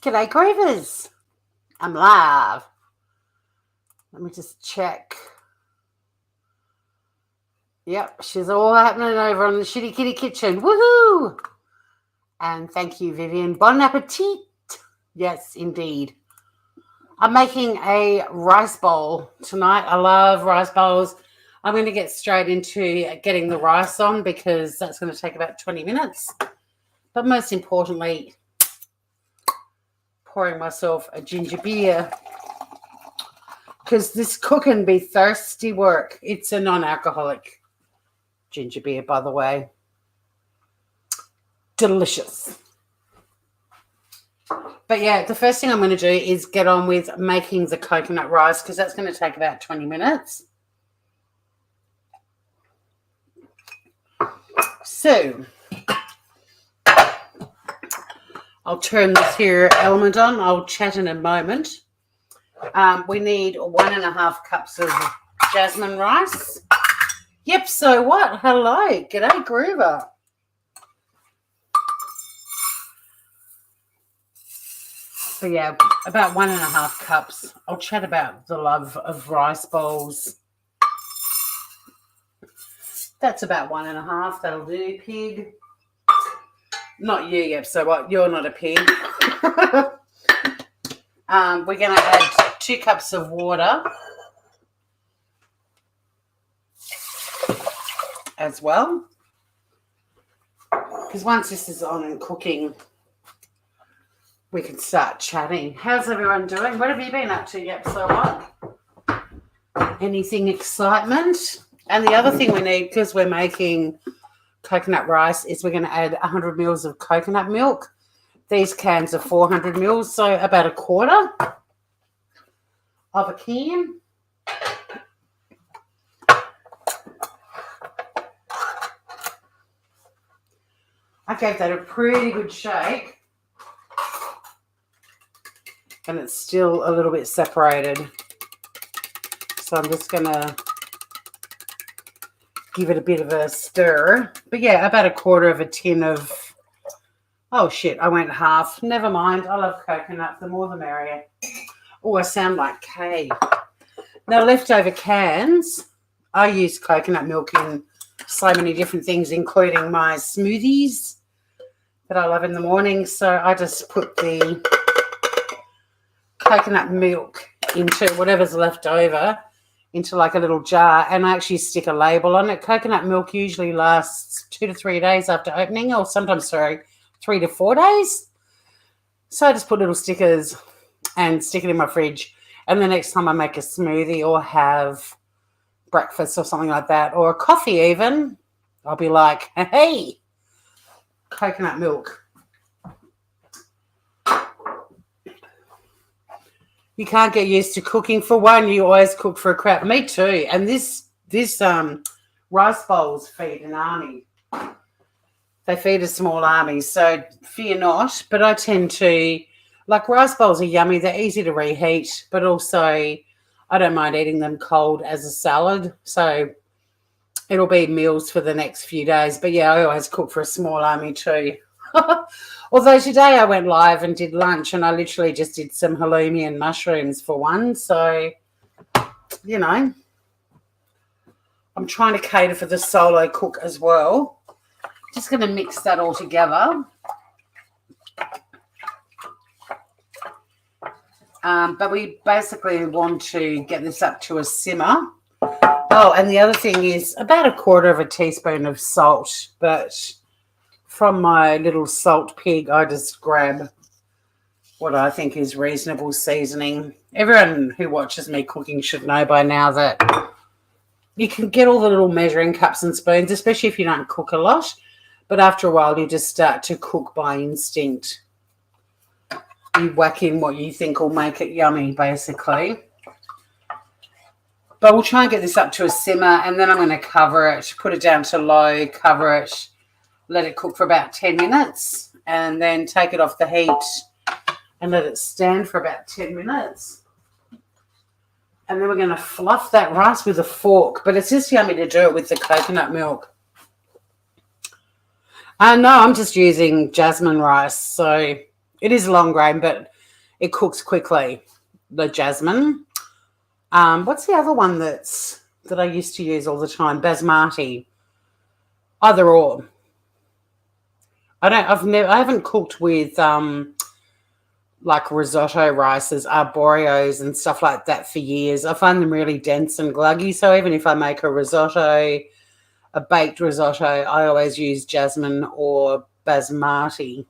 G'day, Grievers. I'm live. Let me just check. Yep, she's all happening over on the Shitty Kitty Kitchen. Woohoo! And thank you, Vivian. Bon appetit. Yes, indeed. I'm making a rice bowl tonight. I love rice bowls. I'm going to get straight into getting the rice on because that's going to take about 20 minutes. But most importantly, pouring myself a ginger beer because this cooking be thirsty work. It's a non-alcoholic ginger beer, by the way. Delicious. But yeah, the first thing I'm going to do is get on with making the coconut rice because that's going to take about 20 minutes. So I'll turn this here element on. I'll chat in a moment. We need 1.5 cups of jasmine rice. Yep, so what? Hello. G'day, Groover. So yeah, about 1.5 cups. I'll chat about the love of rice bowls. That's about 1.5. That'll do, pig. Not you, yep. So what? You're not a pig. We're going to add 2 cups of water as well. Because once this is on and cooking, we can start chatting. How's everyone doing? What have you been up to? Yep, so what? Anything excitement? And the other thing we need, because we're making coconut rice, is we're going to add 100 mils of coconut milk. These cans are 400 mils, so about a quarter of a can. I gave that a pretty good shake. And it's still a little bit separated. So I'm just going to give it a bit of a stir. But yeah, about a quarter of a tin of... Oh, shit, I went half. Never mind. I love coconut. The more the merrier. Oh, I sound like Kay. Now, leftover cans, I use coconut milk in so many different things, including my smoothies that I love in the morning. So I just put the coconut milk into whatever's left over into like a little jar, and I actually stick a label on it. Coconut milk usually lasts 2 to 3 days after opening, or sometimes, 3 to 4 days. So I just put little stickers and stick it in my fridge. And the next time I make a smoothie or have breakfast or something like that, or a coffee even, I'll be like, hey, coconut milk. You can't get used to cooking. For one, you always cook for a crowd. Me too. And this rice bowls feed an army. They feed a small army, so fear not. But I tend to, like, rice bowls are yummy. They're easy to reheat, but also I don't mind eating them cold as a salad. So it'll be meals for the next few days. But, yeah, I always cook for a small army too. Although today I went live and did lunch, and I literally just did some halloumi and mushrooms for one. So, you know, I'm trying to cater for the solo cook as well. Just going to mix that all together. But we basically want to get this up to a simmer. Oh, and the other thing is about 1/4 teaspoon of salt. But from my little salt pig, I just grab what I think is reasonable seasoning. Everyone who watches me cooking should know by now that you can get all the little measuring cups and spoons, especially if you don't cook a lot. But after a while, you just start to cook by instinct. You whack in what you think will make it yummy, basically. But we'll try and get this up to a simmer, and then I'm going to cover it, put it down to low, cover it, let it cook for about 10 minutes, and then take it off the heat and let it stand for about 10 minutes. And then we're going to fluff that rice with a fork, but it's just yummy to do it with the coconut milk. No, I'm just using jasmine rice, so it is long grain, but It cooks quickly. The jasmine. What's the other one that I used to use all the time? Basmati. Either or. I haven't cooked with like risotto rices, arboreos and stuff like that for years. I find them really dense and gluggy. So even if I make a risotto, a baked risotto, I always use jasmine or basmati.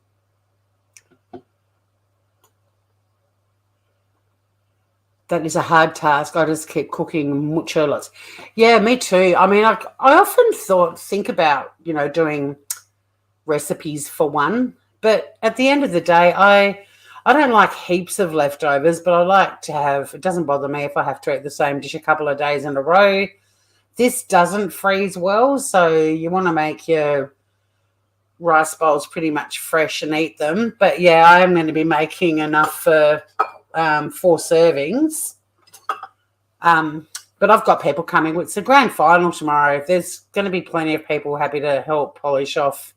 That is a hard task. I just keep cooking mucho lots. Yeah, me too. I mean, I often think about, doing recipes for one, but at the end of the day, I don't like heaps of leftovers, but I like to have, it doesn't bother me if I have to eat the same dish a couple of days in a row. This doesn't freeze well, so you want to make your rice bowls pretty much fresh and eat them. But yeah, I am going to be making enough for 4 servings. But I've got people coming. It's the grand final tomorrow. There's going to be plenty of people happy to help polish off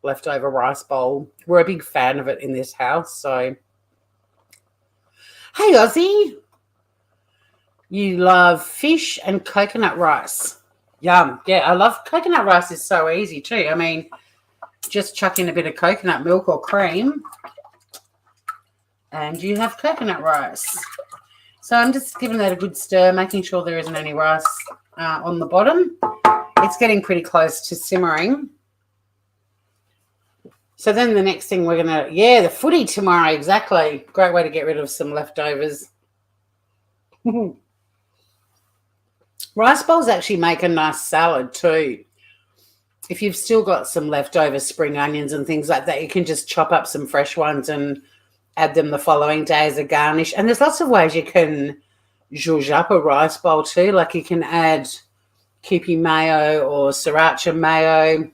leftover rice bowl. We're a big fan of it in this house. So, hey, Ozzy. You love fish and coconut rice. Yum. Yeah, I love coconut rice. Is so easy too. I mean, just chuck in a bit of coconut milk or cream and you have coconut rice. So I'm just giving that a good stir, making sure there isn't any rice on the bottom. It's getting pretty close to simmering. So then the next thing we're going to, the footy tomorrow, exactly. Great way to get rid of some leftovers. Rice bowls actually make a nice salad too. If you've still got some leftover spring onions and things like that, you can just chop up some fresh ones and add them the following day as a garnish. And there's lots of ways you can zhuzh up a rice bowl too. Like you can add Kewpie mayo or sriracha mayo.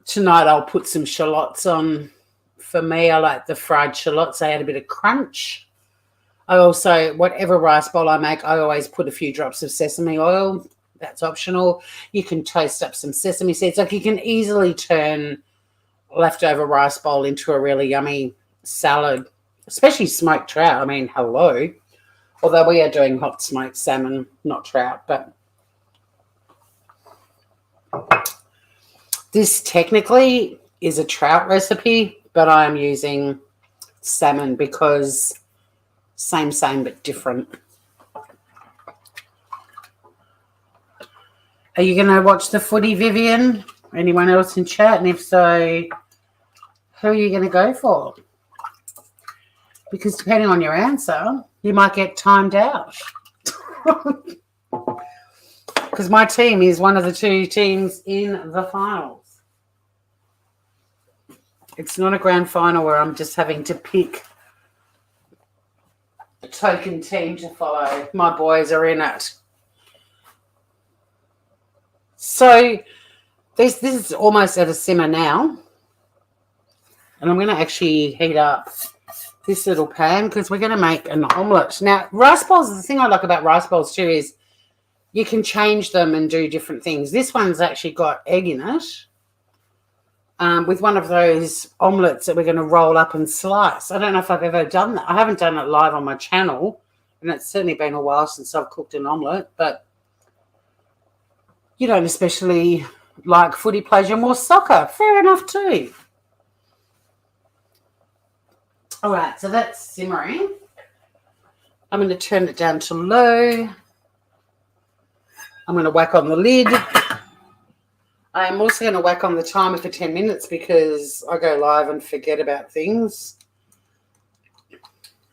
Tonight I'll put some shallots on. For me, I like the fried shallots. They add a bit of crunch. I also, whatever rice bowl I make, I always put a few drops of sesame oil. That's optional. You can toast up some sesame seeds. Like you can easily turn leftover rice bowl into a really yummy salad, especially smoked trout. I mean, hello. Although we are doing hot smoked salmon, not trout, but this technically is a trout recipe, but I am using salmon because same, but different. Are you going to watch the footy, Vivian? Anyone else in chat? And if so, who are you going to go for? Because depending on your answer, you might get timed out. Because my team is one of the 2 teams in the finals. It's not a grand final where I'm just having to pick a token team to follow. My boys are in it. So this is almost at a simmer now. And I'm going to actually heat up this little pan because we're going to make an omelette. Now, rice bowls, the thing I like about rice bowls too is you can change them and do different things. This one's actually got egg in it with one of those omelettes that we're going to roll up and slice. I don't know if I've ever done that. I haven't done it live on my channel, and it's certainly been a while since I've cooked an omelette, but you don't especially like footy, pleasure, more soccer. Fair enough too. All right, so that's simmering. I'm going to turn it down to low. I'm going to whack on the lid. I'm also going to whack on the timer for 10 minutes because I go live and forget about things.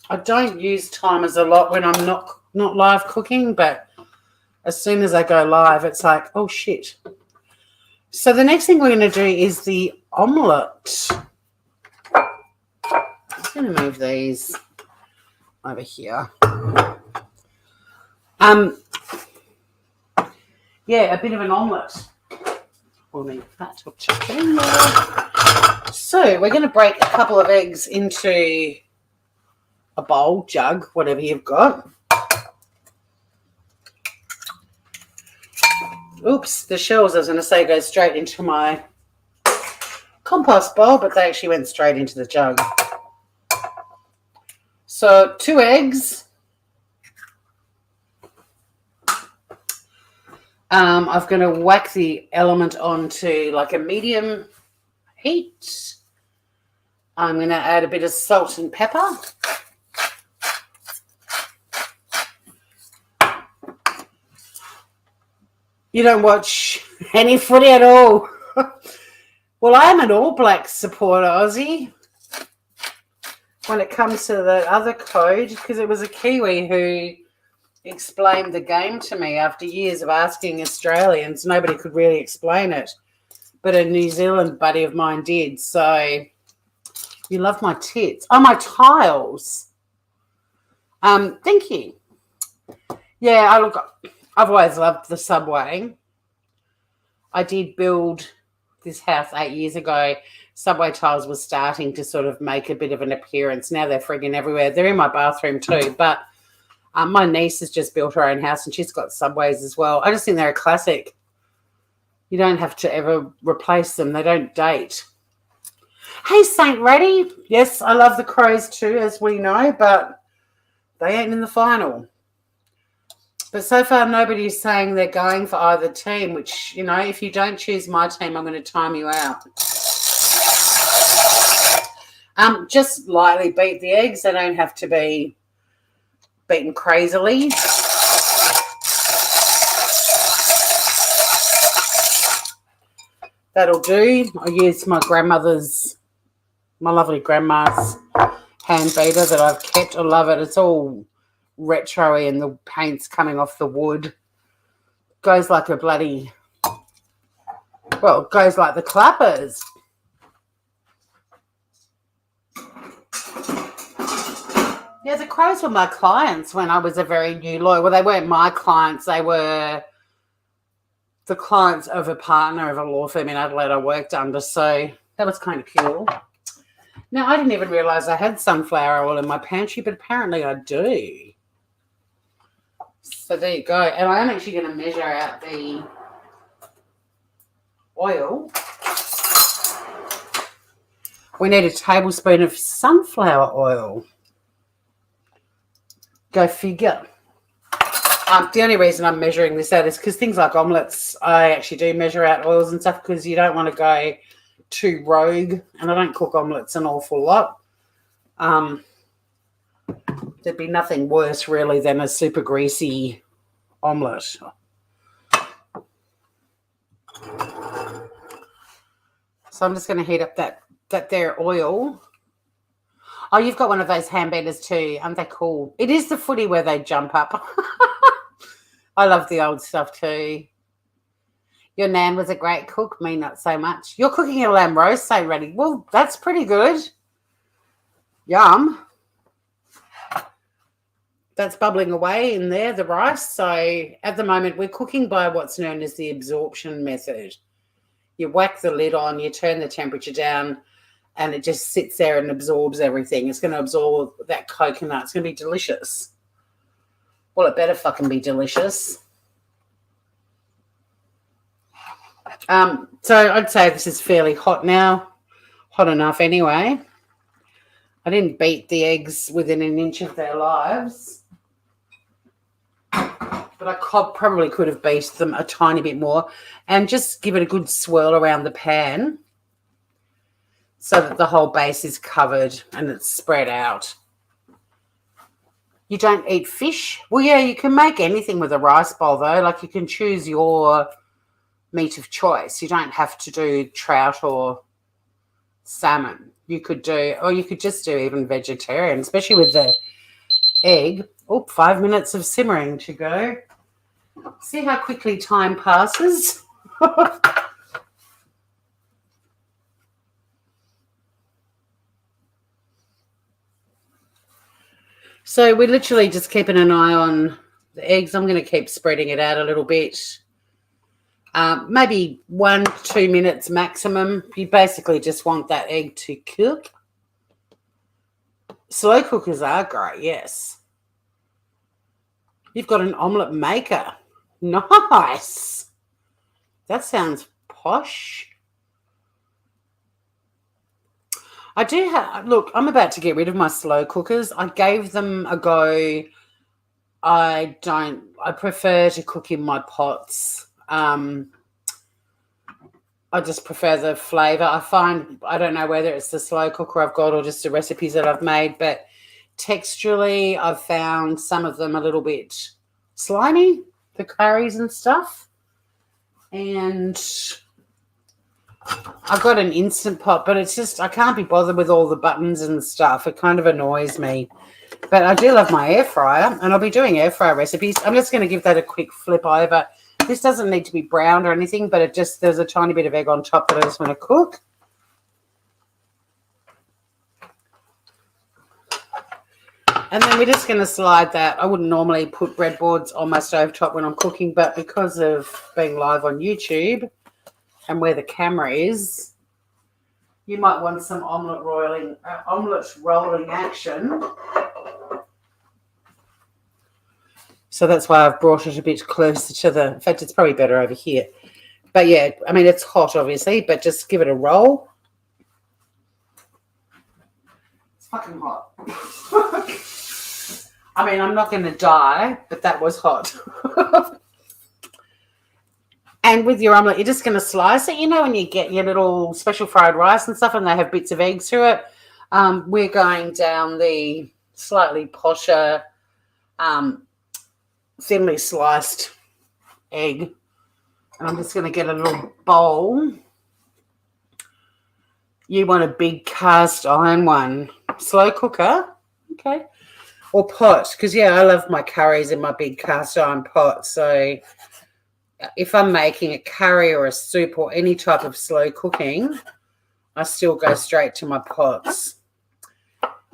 I don't use timers a lot when I'm not live cooking, but as soon as I go live, it's like, oh, shit. So the next thing we're going to do is the omelette. I'm going to move these over here. Yeah, a bit of an omelette. We'll need that to chuck it in there. So we're going to break a couple of eggs into a bowl, jug, whatever you've got. Oops, the shells, I was going to say, go straight into my compost bowl, but they actually went straight into the jug. So 2 eggs. I'm going to whack the element onto like a medium heat. I'm going to add a bit of salt and pepper. You don't watch any footy at all. Well, I'm an All Blacks supporter, Aussie, when it comes to the other code, because it was a Kiwi who explained the game to me after years of asking Australians. Nobody could really explain it, but a New Zealand buddy of mine did. So you love my tits. Oh, my tiles. Thank you. Yeah, I've always loved the subway. I did build this house 8 years ago. Subway tiles were starting to sort of make a bit of an appearance. Now they're frigging everywhere. They're in my bathroom too, but my niece has just built her own house and she's got subways as well. I just think they're a classic. You don't have to ever replace them. They don't date. Hey, Saint Reddy. Yes, I love the Crows too, as we know, but they ain't in the final. But so far, nobody's saying they're going for either team, which, you know, if you don't choose my team, I'm going to time you out. Just lightly beat the eggs. They don't have to be beaten crazily. That'll do. I use my lovely grandma's hand beater that I've kept. I love it. It's all retro-y and the paint's coming off the wood. Goes like a bloody, well, it goes like the clappers. Yeah, the Crows were my clients when I was a very new lawyer. Well, they weren't my clients. They were the clients of a partner of a law firm in Adelaide I worked under. So that was kind of cool. Now, I didn't even realise I had sunflower oil in my pantry, but apparently I do. So there you go. And I am actually going to measure out the oil. We need a tablespoon of sunflower oil. Go figure. The only reason I'm measuring this out is because things like omelettes, I actually do measure out oils and stuff because you don't want to go too rogue. And I don't cook omelettes an awful lot. There'd be nothing worse really than a super greasy omelette. So I'm just going to heat up that there oil. Oh, you've got one of those hand beaters too. Aren't they cool? It is the footy where they jump up. I love the old stuff too. Your nan was a great cook. Me, not so much. You're cooking a lamb roast, say ready. Well, that's pretty good. Yum. That's bubbling away in there, the rice. So at the moment, we're cooking by what's known as the absorption method. You whack the lid on, you turn the temperature down, and it just sits there and absorbs everything. It's going to absorb that coconut. It's going to be delicious. Well, it better fucking be delicious. So I'd say this is fairly hot now. Hot enough anyway. I didn't beat the eggs within an inch of their lives. But I probably could have beaten them a tiny bit more and just give it a good swirl around the pan so that the whole base is covered and it's spread out. You don't eat fish? Well, yeah, you can make anything with a rice bowl, though. Like, you can choose your meat of choice. You don't have to do trout or salmon. You could do, or you could just do even vegetarian, especially with the egg. Oh, 5 minutes of simmering to go. See how quickly time passes? So we're literally just keeping an eye on the eggs. I'm going to keep spreading it out a little bit. Maybe 1 to 2 minutes maximum. You basically just want that egg to cook. Slow cookers are great, yes. You've got an omelette maker. Nice. That sounds posh. I do have, look, I'm about to get rid of my slow cookers. I gave them a go. I prefer to cook in my pots. I just prefer the flavor. I don't know whether it's the slow cooker I've got or just the recipes that I've made, but texturally, I've found some of them a little bit slimy, the curries and stuff. And I've got an Instant Pot, but it's just, I can't be bothered with all the buttons and stuff. It kind of annoys me. But I do love my air fryer, and I'll be doing air fryer recipes. I'm just going to give that a quick flip over. This doesn't need to be browned or anything, but there's a tiny bit of egg on top that I just want to cook. And then we're just going to slide that. I wouldn't normally put breadboards on my stovetop when I'm cooking, but because of being live on YouTube and where the camera is, you might want some omelette rolling action. So that's why I've brought it a bit closer to the... In fact, it's probably better over here. But, yeah, I mean, it's hot, obviously, but just give it a roll. It's fucking hot. I mean, I'm not going to die, but that was hot. And with your omelette, you're just going to slice it. You know when you get your little special fried rice and stuff and they have bits of eggs through it? We're going down the slightly posher... thinly sliced egg, and I'm just going to get a little bowl. You want a big cast iron one, slow cooker, okay, or pot, because yeah, I love my curries in my big cast iron pot. So if I'm making a curry or a soup or any type of slow cooking, I still go straight to my pots.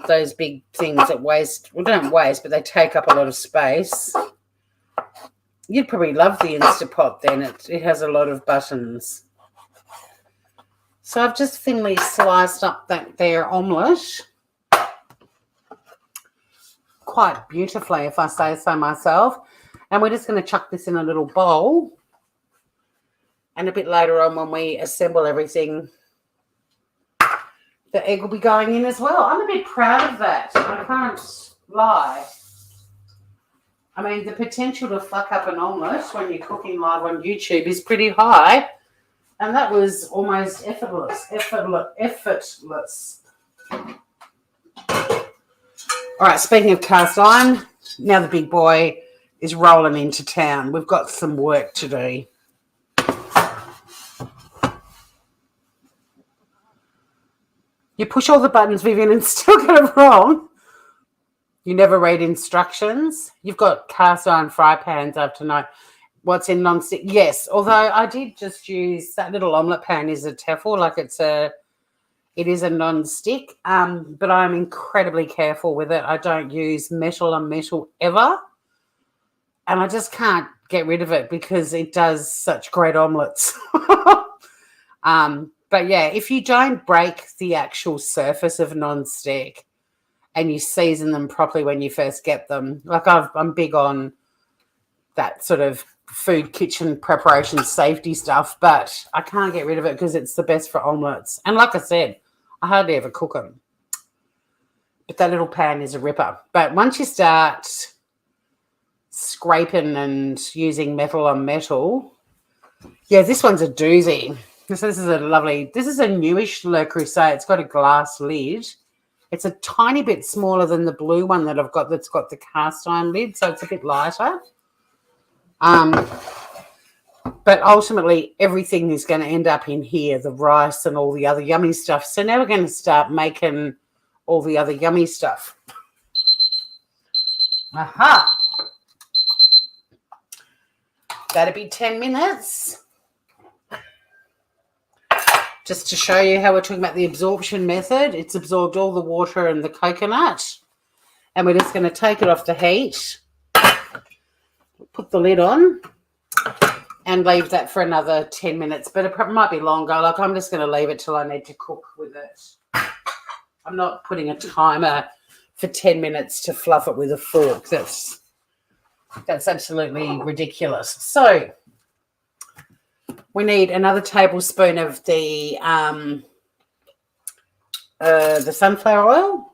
Those big things that don't waste, but they take up a lot of space. You'd probably love the Instapot then. It has a lot of buttons. So I've just thinly sliced up their omelette. Quite beautifully, if I say so myself. And we're just going to chuck this in a little bowl. And a bit later on when we assemble everything, the egg will be going in as well. I'm a bit proud of that. I can't lie. I mean, the potential to fuck up an omelette when you're cooking live on YouTube is pretty high. And that was almost effortless. All right, speaking of cast iron, now the big boy is rolling into town. We've got some work to do. You push all the buttons, Vivian, and still get it wrong. You never read instructions. You've got cast iron fry pans, I have to know what's in non-stick. Yes, although I did just use that little omelette pan is a Tefal, like it is a non-stick, but I'm incredibly careful with it. I don't use metal on metal ever, and I just can't get rid of it because it does such great omelettes. But yeah, if you don't break the actual surface of non-stick and you season them properly when you first get them, like I'm big on that sort of food kitchen preparation safety stuff, but I can't get rid of it because it's the best for omelettes. And like I said, I hardly ever cook them. But that little pan is a ripper. But once you start scraping and using metal on metal, yeah, this one's a doozy. So this is a newish Le Creuset. It's got a glass lid. It's a tiny bit smaller than the blue one that I've got that's got the cast iron lid, so it's a bit lighter. But ultimately, everything is going to end up in here, the rice and all the other yummy stuff. So now we're going to start making all the other yummy stuff. Aha! That'll be 10 minutes. Just to show you how we're talking about the absorption method. It's absorbed all the water and the coconut. And we're just going to take it off the heat, put the lid on, and leave that for another 10 minutes. But it might be longer. Like, I'm just going to leave it till I need to cook with it. I'm not putting a timer for 10 minutes to fluff it with a fork. That's absolutely ridiculous. So we need another tablespoon of the the sunflower oil.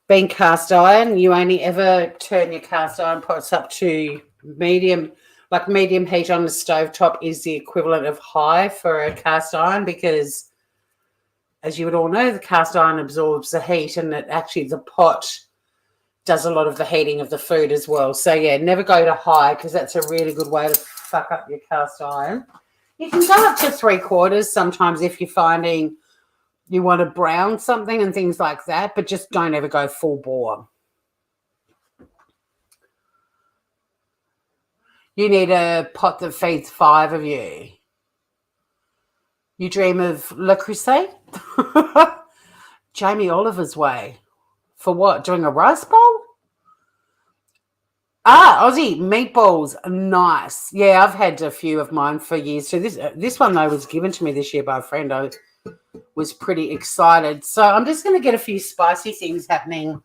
Being cast iron, you only ever turn your cast iron pots up to medium, like medium heat on the stovetop is the equivalent of high for a cast iron because, as you would all know, the cast iron absorbs the heat and it actually, the pot does a lot of the heating of the food as well. So, yeah, never go to high because that's a really good way to fuck up your cast iron. You can go up to 3/4 sometimes if you're finding you want to brown something and things like that, but just don't ever go full bore. You need a pot that feeds 5 of you. You dream of Le Creuset? Jamie Oliver's way. For what? Doing a rice bowl? Aussie meatballs, nice. Yeah, I've had a few of mine for years. So this one though was given to me this year by a friend. I was pretty excited. So I'm just going to get a few spicy things happening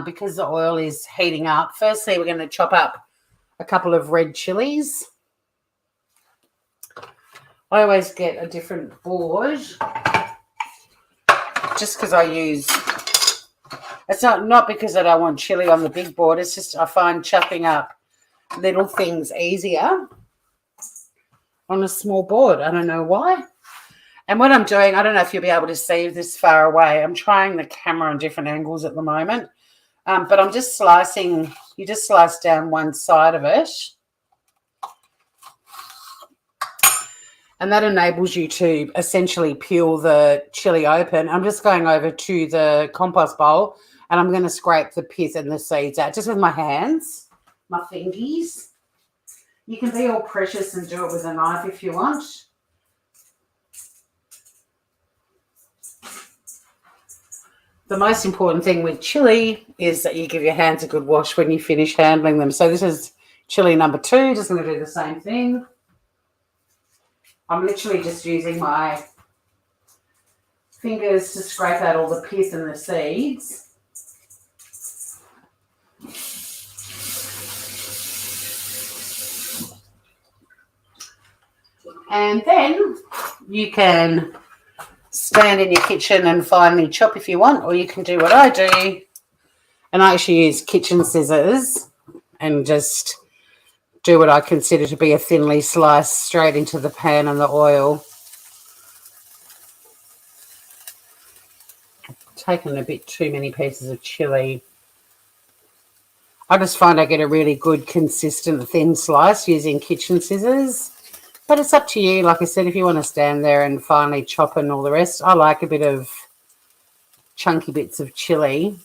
because the oil is heating up. Firstly, we're going to chop up a couple of red chilies. I always get a different board just because I use. It's not because I don't want chili on the big board. It's just I find chopping up little things easier on a small board. I don't know why. And what I'm doing, I don't know if you'll be able to see this far away. I'm trying the camera on different angles at the moment. But I'm just slicing. You just slice down one side of it. And that enables you to essentially peel the chili open. I'm just going over to the compost bowl and I'm going to scrape the pith and the seeds out just with my hands, my fingies. You can be all precious and do it with a knife if you want. The most important thing with chili is that you give your hands a good wash when you finish handling them. So this is chili number 2. Just going to do the same thing. I'm literally just using my fingers to scrape out all the pith and the seeds. And then you can stand in your kitchen and finely chop if you want, or you can do what I do. And I actually use kitchen scissors and just do what I consider to be a thinly slice straight into the pan and the oil. Taken a bit too many pieces of chili. I just find I get a really good consistent thin slice using kitchen scissors. But it's up to you. Like I said, if you want to stand there and finely chop and all the rest, I like a bit of chunky bits of chili.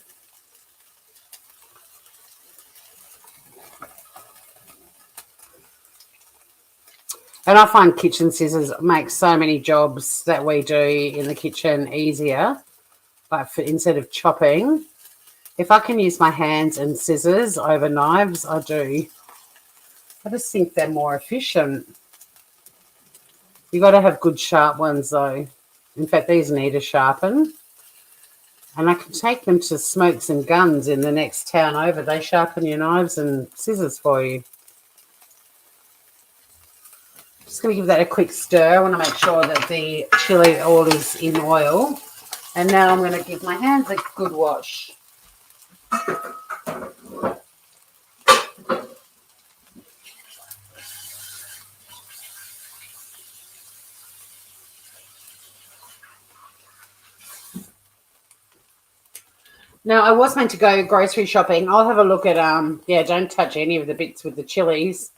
And I find kitchen scissors make so many jobs that we do in the kitchen easier. But instead of chopping, if I can use my hands and scissors over knives, I do. I just think they're more efficient. You got to have good sharp ones though. In fact, these need a sharpen. And I can take them to Smokes and Guns in the next town over. They sharpen your knives and scissors for you. Just going to give that a quick stir. I want to make sure that the chili oil is in oil. And now I'm going to give my hands a good wash. Now, I was meant to go grocery shopping. I'll have a look at, don't touch any of the bits with the chilies.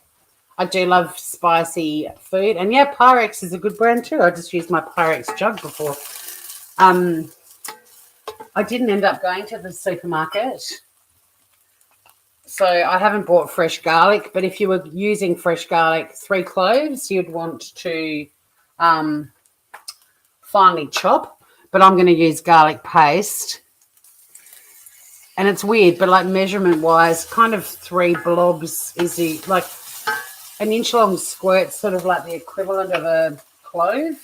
I do love spicy food. And, yeah, Pyrex is a good brand too. I just used my Pyrex jug before. I didn't end up going to the supermarket. So I haven't bought fresh garlic. But if you were using fresh garlic, 3 cloves, you'd want to finely chop. But I'm going to use garlic paste. And it's weird, but like measurement-wise, kind of 3 blobs is like an 1-inch-long squirt, sort of like the equivalent of a clove.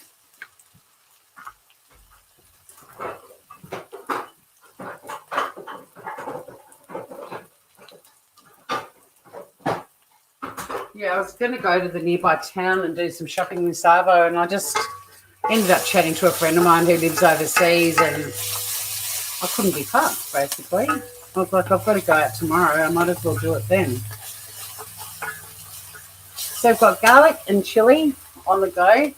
Yeah, I was going to go to the nearby town and do some shopping with Savo, and I just Ended up chatting to a friend of mine who lives overseas, and I couldn't be fucked, basically. I was like, I've got to go out tomorrow. I might as well do it then. So I've got garlic and chili on the go.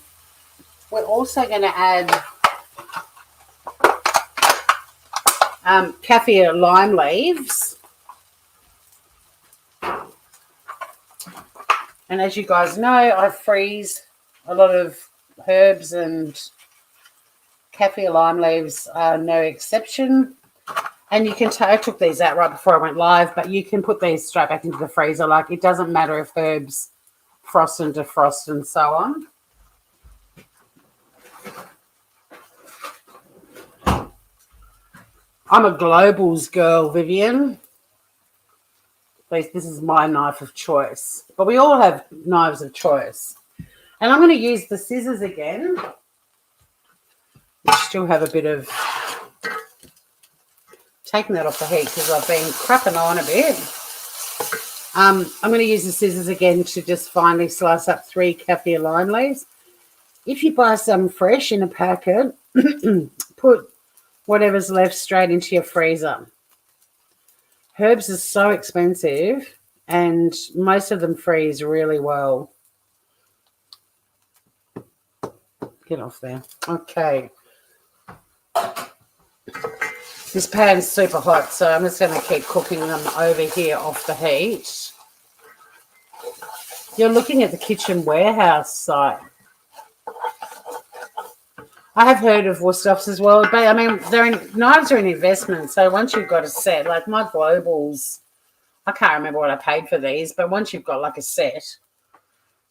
We're also going to add kaffir lime leaves. And as you guys know, I freeze a lot of herbs, and kaffir lime leaves are no exception. And you can I took these out right before I went live, but you can put these straight back into the freezer. Like, it doesn't matter if herbs frost and defrost and so on. I'm a globals girl, Vivian. This is my knife of choice. But we all have knives of choice. And I'm going to use the scissors again. We still have a bit of... taking that off the heat because I've been crapping on a bit. I'm going to use the scissors again to just finely slice up 3 kaffir lime leaves. If you buy some fresh in a packet, put whatever's left straight into your freezer. Herbs are so expensive, and most of them freeze really well. Get off there. Okay. This pan's super hot, so I'm just going to keep cooking them over here off the heat. You're looking at the Kitchen Warehouse site. I have heard of Wusthoff's as well, but I mean, knives are an investment. So once you've got a set, like my globals, I can't remember what I paid for these, but once you've got like a set,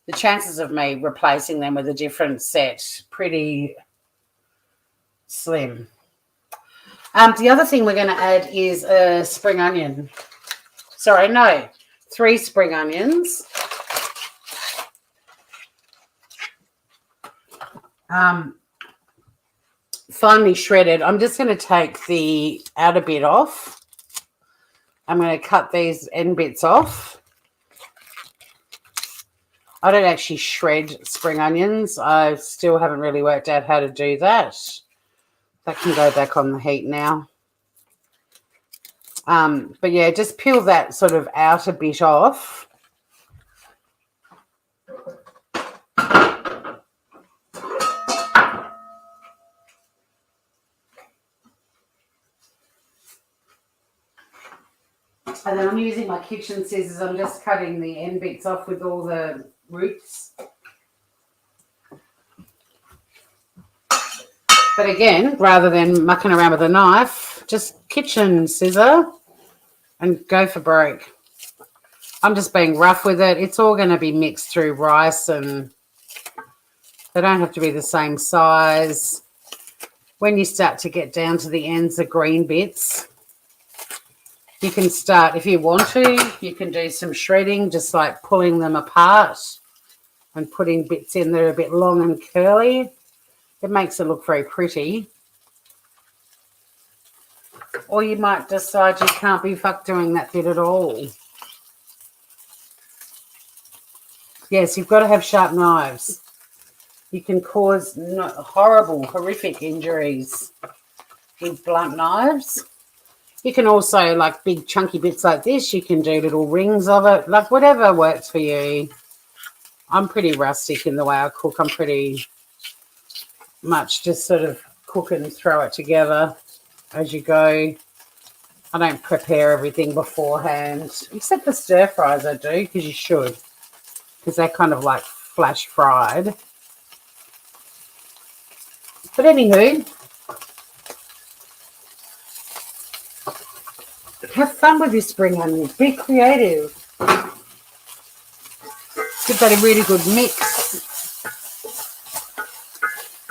the chances of me replacing them with a different set, pretty slim. The other thing we're going to add is a spring onion. Sorry, no, 3 spring onions. Finely shredded. I'm just going to take the outer bit off. I'm going to cut these end bits off. I don't actually shred spring onions. I still haven't really worked out how to do that. That can go back on the heat now. But yeah, just peel that sort of outer bit off. And then I'm using my kitchen scissors. I'm just cutting the end bits off with all the roots. But again, rather than mucking around with a knife, just kitchen scissor and go for broke. I'm just being rough with it. It's all going to be mixed through rice, and they don't have to be the same size. When you start to get down to the ends, the green bits, you can start, if you want to, you can do some shredding, just like pulling them apart and putting bits in that are a bit long and curly. It makes it look very pretty. Or you might decide you can't be fucked doing that bit at all. Yes, you've got to have sharp knives. You can cause horrible, horrific injuries with blunt knives. You can also, like big chunky bits like this, you can do little rings of it, like whatever works for you. I'm pretty rustic in the way I cook. I'm pretty much just sort of cook and throw it together as you go. I don't prepare everything beforehand, except the stir fries I do, because you should, because they're kind of like flash fried. But anywho, have fun with your spring onions. Be creative. Give that a really good mix.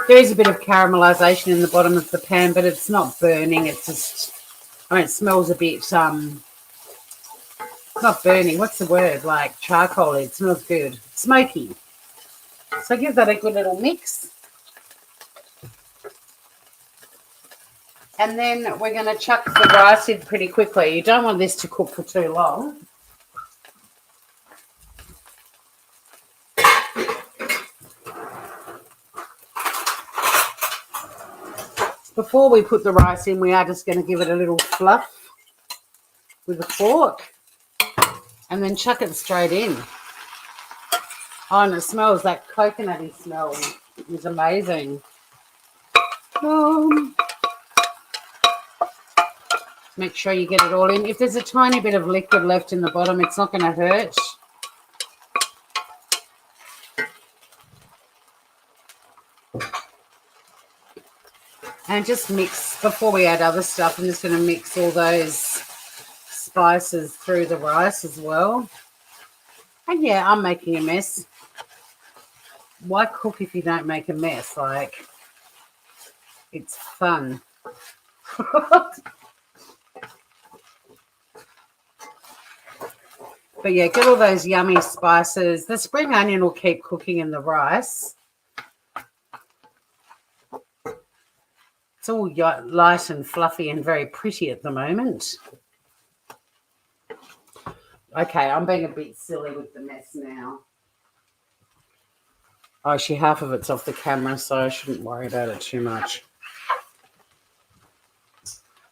There is a bit of caramelization in the bottom of the pan, but it's not burning. It's just, I mean, it smells a bit, not burning. What's the word? Like charcoal. It smells good. Smoky. So give that a good little mix. And then we're going to chuck the rice in pretty quickly. You don't want this to cook for too long. Before we put the rice in, we are just going to give it a little fluff with a fork and then chuck it straight in. Oh, and it smells, that coconutty smell is amazing. Make sure you get it all in. If there's a tiny bit of liquid left in the bottom, it's not going to hurt. And just mix, before we add other stuff, I'm just going to mix all those spices through the rice as well. And yeah, I'm making a mess. Why cook if you don't make a mess? Like, it's fun. But yeah, get all those yummy spices. The spring onion will keep cooking in the rice. It's all light and fluffy and very pretty at the moment. Okay, I'm being a bit silly with the mess now. Oh, actually, half of it's off the camera, so I shouldn't worry about it too much.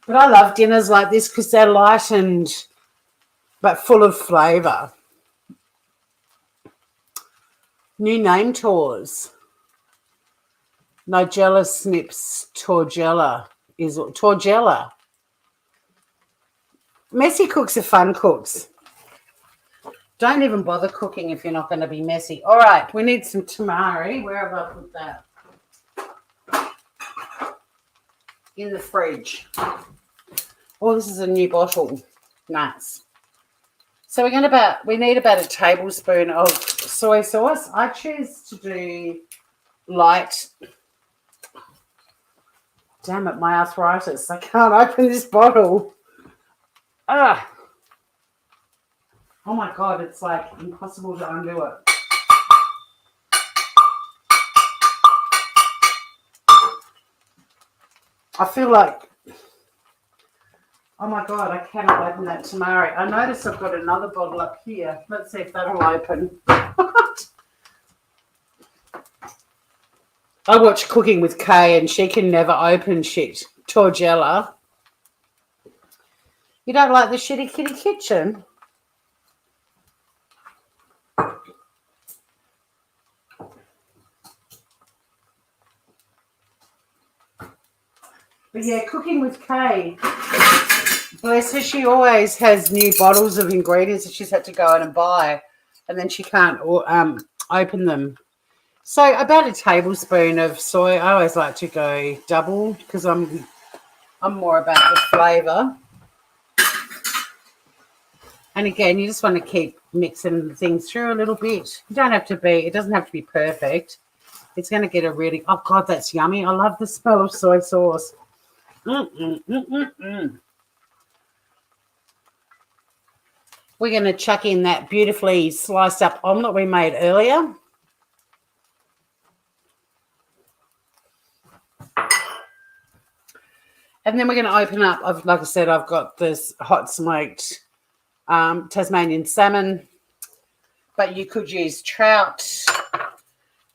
But I love dinners like this because they're light and but full of flavour. New name, tours. Nigella Snips Torgella is Torgella. Messy cooks are fun cooks. Don't even bother cooking if you're not going to be messy. All right, we need some tamari. Where have I put that? In the fridge. Oh, this is a new bottle. Nice. So we need about a tablespoon of soy sauce. I choose to do light. Damn it, my arthritis. I can't open this bottle. Ah. Oh my God, it's like impossible to undo it. I feel like, oh my God, I cannot open that tamari. I notice I've got another bottle up here. Let's see if that'll open. I watch Cooking with Kay and she can never open shit. Torgella. You don't like the Shitty Kitty Kitchen? But yeah, Cooking with Kay, bless her, she always has new bottles of ingredients that she's had to go out and buy, and then she can't open them. So about a tablespoon of soy. I always like to go double because I'm more about the flavour. And again, you just want to keep mixing things through a little bit. You don't have to be, it doesn't have to be perfect. It's going to get a really, oh God, that's yummy. I love the smell of soy sauce. We're going to chuck in that beautifully sliced up omelette we made earlier. And then we're going to open up, like I said, I've got this hot smoked Tasmanian salmon, but you could use trout.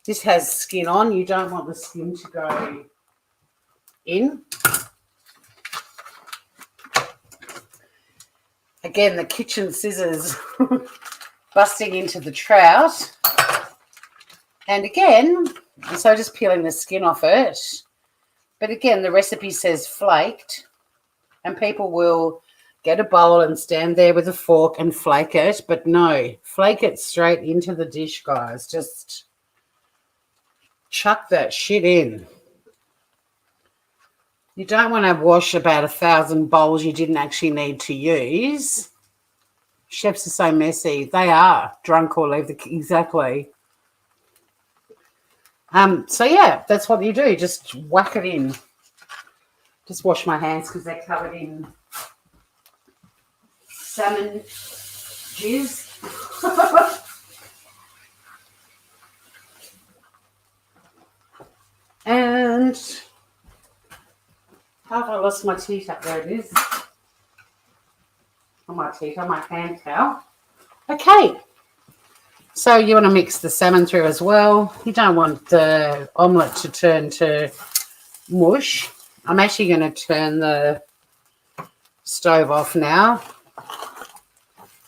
This has skin on. You don't want the skin to go in. Again, the kitchen scissors busting into the trout. And again, so just peeling the skin off it. But again, the recipe says flaked, and people will get a bowl and stand there with a fork and flake it. But no, flake it straight into the dish, guys. Just chuck that shit in. You don't want to wash about 1,000 bowls you didn't actually need to use. Chefs are so messy. They are drunk or leave the exactly. So yeah, that's what you do. Just whack it in. Just wash my hands because they're covered in salmon jizz. And how have I lost my tea towel? There it is. Not my tea towel, my hand towel. Okay. So you want to mix the salmon through as well. You don't want the omelette to turn to mush. I'm actually going to turn the stove off now,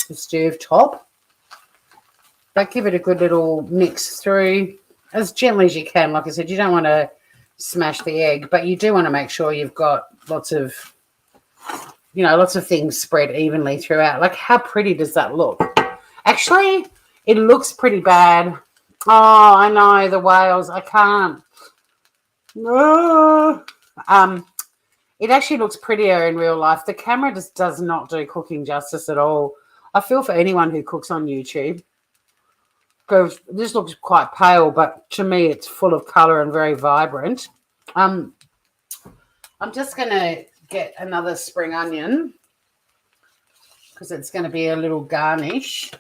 the stove top. But give it a good little mix through as gently as you can. Like I said, you don't want to smash the egg, but you do want to make sure you've got lots of things spread evenly throughout. Like, how pretty does that look? Actually, it looks pretty bad. Oh, I know, the whales. I can't. No. It actually looks prettier in real life. The camera just does not do cooking justice at all. I feel for anyone who cooks on YouTube, because this looks quite pale, but to me it's full of colour and very vibrant. I'm just going to get another spring onion because it's going to be a little garnish.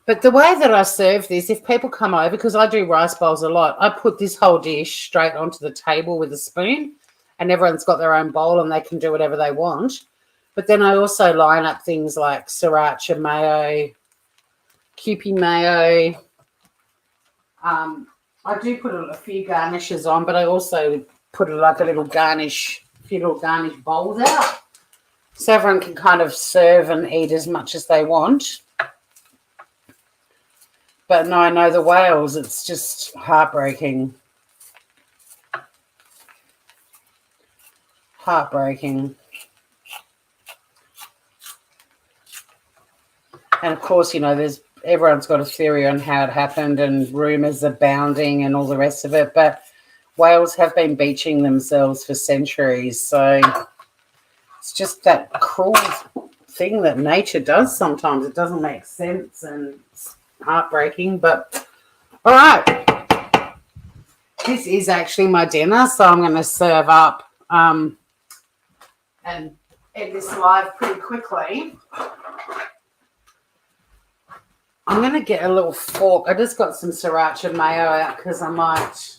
But the way that I serve this, if people come over, because I do rice bowls a lot, I put this whole dish straight onto the table with a spoon, and everyone's got their own bowl and they can do whatever they want. But then I also line up things like sriracha mayo, Kewpie mayo. I do put a few garnishes on, but I also put like a few little garnish bowls out, so everyone can kind of serve and eat as much as they want. But no, I know the whales, it's just heartbreaking. Heartbreaking. And of course, everyone's got a theory on how it happened and rumours abounding and all the rest of it. But whales have been beaching themselves for centuries. So it's just that cruel thing that nature does sometimes. It doesn't make sense and it's heartbreaking. But all right. This is actually my dinner. So I'm going to serve up and end this live pretty quickly. I'm going to get a little fork. I just got some sriracha mayo out because I might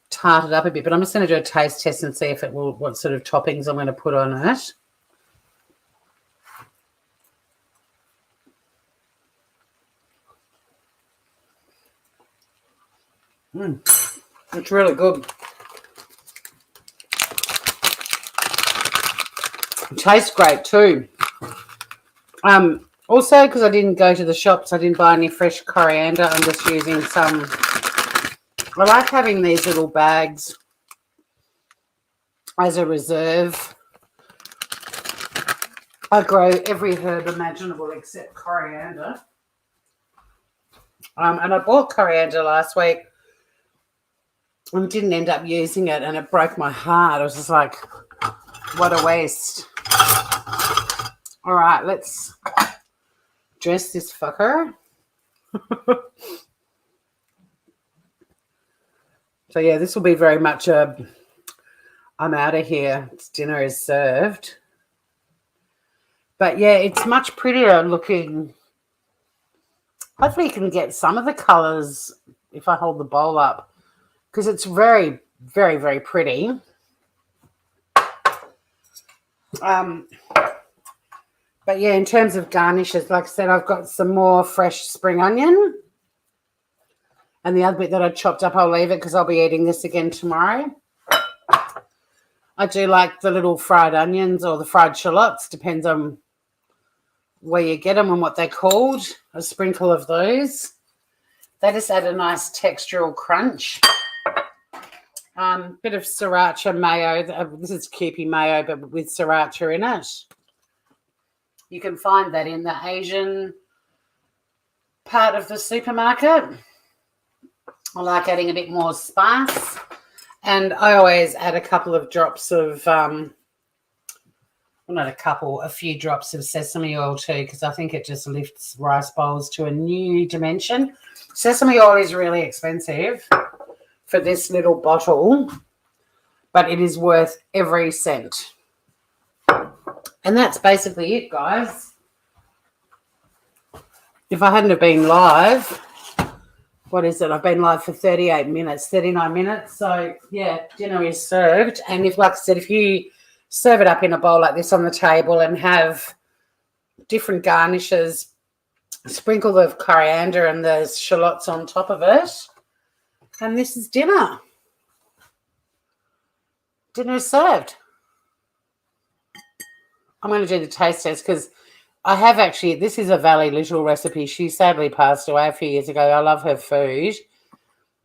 tart it up a bit. But I'm just going to do a taste test and see if it will, what sort of toppings I'm going to put on it. It's really good. It tastes great too. Also, because I didn't go to the shops, I didn't buy any fresh coriander. I'm just using some. I like having these little bags as a reserve. I grow every herb imaginable except coriander. And I bought coriander last week and didn't end up using it, and it broke my heart. I was just like, what a waste. All right, let's dress this fucker. So yeah, this will be very much a I'm out of here. Dinner is served. But yeah, it's much prettier looking. Hopefully you can get some of the colours if I hold the bowl up, because it's very, very, very pretty. But yeah, in terms of garnishes, like I said, I've got some more fresh spring onion. And the other bit that I chopped up, I'll leave it because I'll be eating this again tomorrow. I do like the little fried onions or the fried shallots, depends on where you get them and what they're called. A sprinkle of those. They just add a nice textural crunch. Bit of sriracha mayo. This is Kewpie mayo, but with sriracha in it. You can find that in the Asian part of the supermarket. I like adding a bit more spice. And I always add a couple of drops of, well, not a couple, a few drops of sesame oil too, because I think it just lifts rice bowls to a new dimension. Sesame oil is really expensive for this little bottle, but it is worth every cent. And that's basically it, guys. If I hadn't have been live, what is it? I've been live for 38 minutes, 39 minutes. So, yeah, dinner is served. And if, like I said, if you serve it up in a bowl like this on the table and have different garnishes, sprinkle the coriander and the shallots on top of it, and this is dinner. Dinner is served. I'm going to do the taste test because I have actually, this is a Valli Little recipe. She sadly passed away a few years ago. I love her food.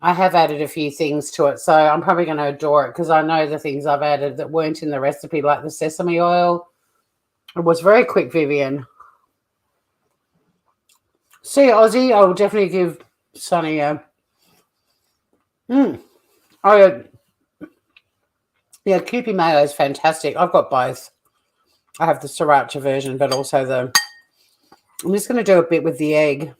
I have added a few things to it, so I'm probably going to adore it because I know the things I've added that weren't in the recipe, like the sesame oil. It was very quick, Vivian. See, Aussie, I will definitely give Sonny a... Oh, yeah, Kewpie mayo is fantastic. I've got both. I have the sriracha version, but also the... I'm just going to do a bit with the egg.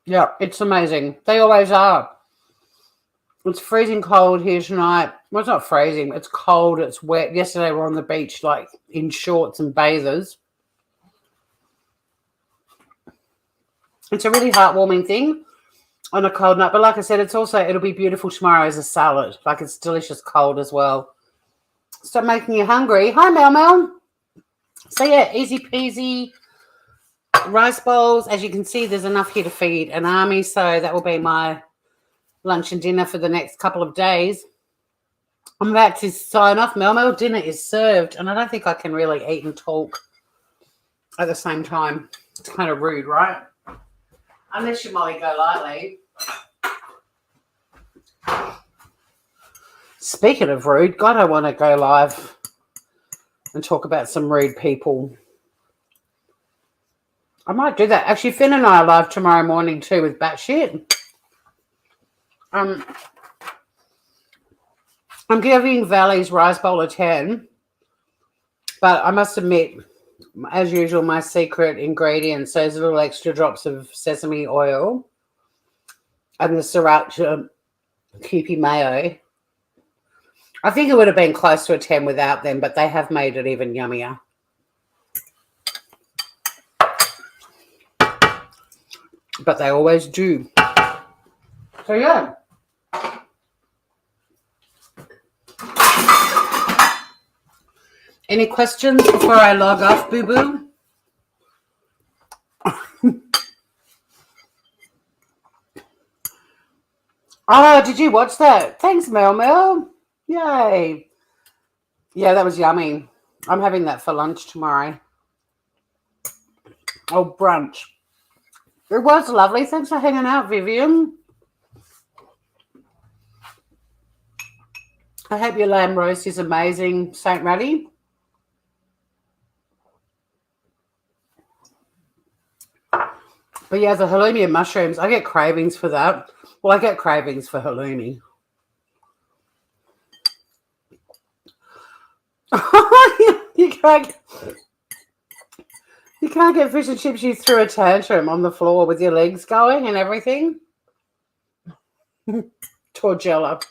Yeah, it's amazing. They always are. It's freezing cold here tonight. Well, it's not freezing. It's cold. It's wet. Yesterday we were on the beach, like, in shorts and bathers. It's a really heartwarming thing on a cold night. But like I said, it's also, it'll be beautiful tomorrow as a salad. Like, it's delicious cold as well. Stop making you hungry. Hi, Mel Mel. So, yeah, easy peasy. Rice bowls. As you can see, there's enough here to feed an army. So that will be my lunch and dinner for the next couple of days. I'm about to sign off. Mel Mel, dinner is served. And I don't think I can really eat and talk at the same time. It's kind of rude, right? Unless you Molly go lightly. Speaking of rude, God, I want to go live and talk about some rude people. I might do that. Actually, Finn and I are live tomorrow morning too with Batshit. I'm giving Valli's rice bowl a 10, but I must admit, as usual, my secret ingredients, those little extra drops of sesame oil and the sriracha Kewpie mayo. I think it would have been close to a 10 without them, but they have made it even yummier. But they always do. So, yeah. Any questions before I log off, boo-boo? Oh, did you watch that? Thanks, Mel Mel. Yay. Yeah, that was yummy. I'm having that for lunch tomorrow. Oh, brunch. It was lovely. Thanks for hanging out, Vivian. I hope your lamb roast is amazing, Saint Ratty. But yeah, the halloumi and mushrooms, I get cravings for that. Well, I get cravings for halloumi. You can't get fish and chips. You threw a tantrum on the floor with your legs going and everything. Torgella.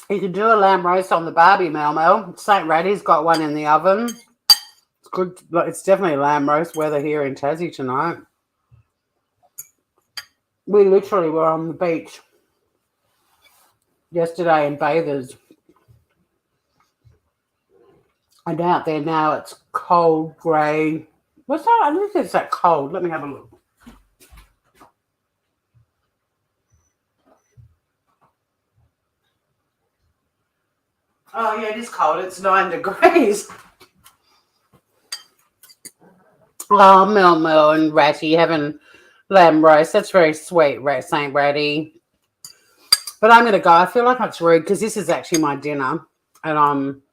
You can do a lamb roast on the barbie, Mel Mel. St. Ratty's got one in the oven. It's good. It's definitely lamb roast weather here in Tassie tonight. We literally were on the beach yesterday in bathers. And out there now it's cold, grey. What's that? I don't think it's that cold. Let me have a look. Oh, yeah, it is cold. It's 9 degrees. Oh, Mel Mel and Ratty having lamb roast. That's very sweet, St. Ratty. But I'm going to go. I feel like it's rude because this is actually my dinner. And I'm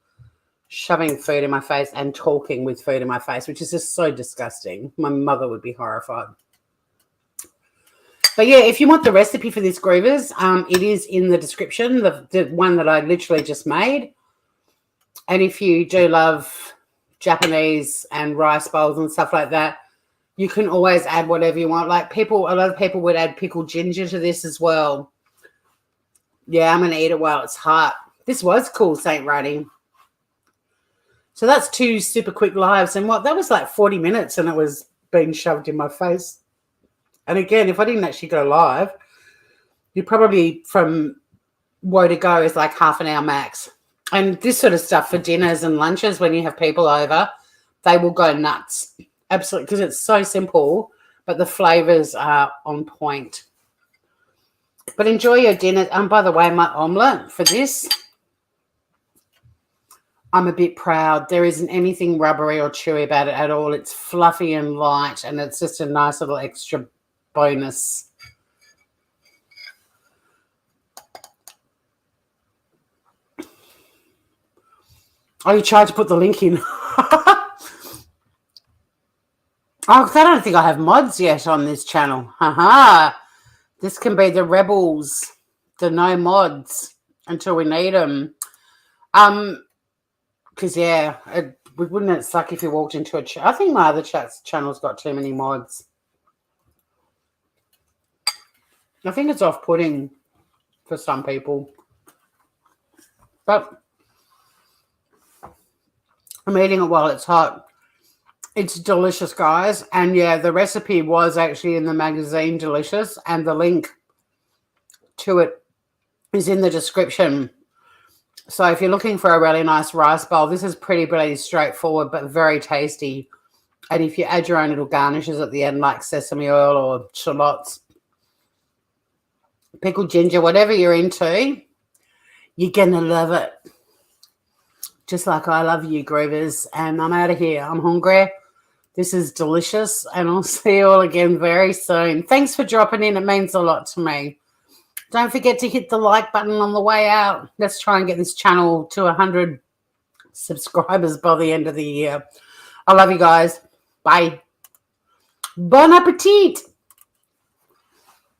shoving food in my face and talking with food in my face, which is just so disgusting. My mother would be horrified. But yeah, if you want the recipe for this, Groovers, it is in the description, the one that I literally just made. And if you do love Japanese and rice bowls and stuff like that, you can always add whatever you want. Like a lot of people would add pickled ginger to this as well. Yeah, I'm going to eat it while it's hot. This was cool, St. Ratty. So that's 2 super quick lives. And that was like 40 minutes and it was being shoved in my face. And again, if I didn't actually go live, you'd probably from woe to go is like half an hour max. And this sort of stuff for dinners and lunches when you have people over, they will go nuts. Absolutely, because it's so simple, but the flavors are on point. But enjoy your dinner. By the way, my omelette for this, I'm a bit proud. There isn't anything rubbery or chewy about it at all. It's fluffy and light, and it's just a nice little extra bonus. Oh, you tried to put the link in. Oh, I don't think I have mods yet on this channel. Haha. This can be the rebels, the no mods until we need them. Because, yeah, wouldn't it suck if you walked into a chat? I think my other channel's got too many mods. I think it's off-putting for some people. But I'm eating it while it's hot. It's delicious, guys. And, yeah, the recipe was actually in the magazine Delicious, and the link to it is in the description. So if you're looking for a really nice rice bowl, this is pretty straightforward but very tasty. And if you add your own little garnishes at the end, like sesame oil or shallots, pickled ginger, whatever you're into, you're going to love it. Just like I love you, Groovers. And I'm out of here. I'm hungry. This is delicious. And I'll see you all again very soon. Thanks for dropping in. It means a lot to me. Don't forget to hit the like button on the way out. Let's try and get this channel to 100 subscribers by the end of the year. I love you guys. Bye. Bon appetit.